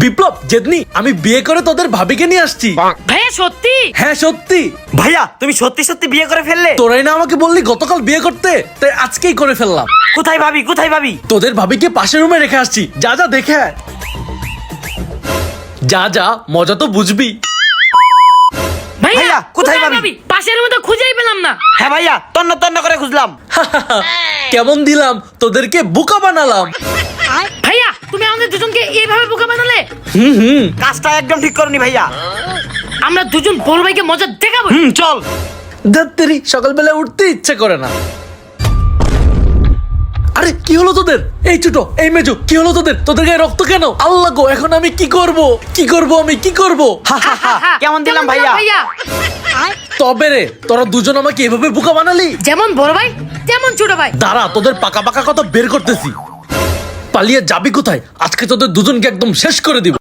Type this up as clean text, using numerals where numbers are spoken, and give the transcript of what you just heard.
বিপ্লব, জেদনি, আমি বিয়ে করে তোদের ভাবিকে নিয়ে আসছি। ভাইয়া সত্যি? হ্যাঁ সত্যি। ভাইয়া তুমি সত্যি সত্যি বিয়ে করে ফেললে? তোরাই না আমাকে বললি গতকাল বিয়ে করতে, তাই আজকেই করে ফেললাম। কোথায় ভাবি, কোথায় ভাবি? তোদের ভাবিকে পাশের রুমে রেখে আসছি, যা যা দেখে আয়। যা যা, মজা তো বুঝবি। ভাইয়া ভাইয়া, কোথায় ভাবি? পাশের রুমে তো খুঁজেই পেলাম না। হ্যাঁ ভাইয়া, তন্ন তন্ন করে খুঁজলাম। কেমন দিলাম তোদেরকে, বোকা বানালাম। ভাইয়া তুমি আমাদের দুজনকে এইভাবে বোকা বানালে। কাজটা একদম ঠিক করনি ভাইয়া। আমরা দুজন বড় ভাইকে মজা দেখাবো। চল। ধাত্তেরি, সকালবেলা উঠতে ইচ্ছে করে না। আরে কি হলো তোদের? এই ছোট, এই মেজো, কি হলো তোদের? তোদের গায়ে রক্ত কেন? আল্লাহ গো, এখন আমি কি করব? কি করব আমি, কি করব? কেমন দিলাম ভাইয়া? তবে রে, তোরা দুজন আমাকে এভাবে বোকা বানালি। যেমন বড় ভাই তেমন ছোট ভাই। দাঁড়া, তোদের পাকা পাকা কথা বের করতেছি। পালিয়ে যাবি কোথায়? আজকে তোদের দুজনকে একদম শেষ করে দিব।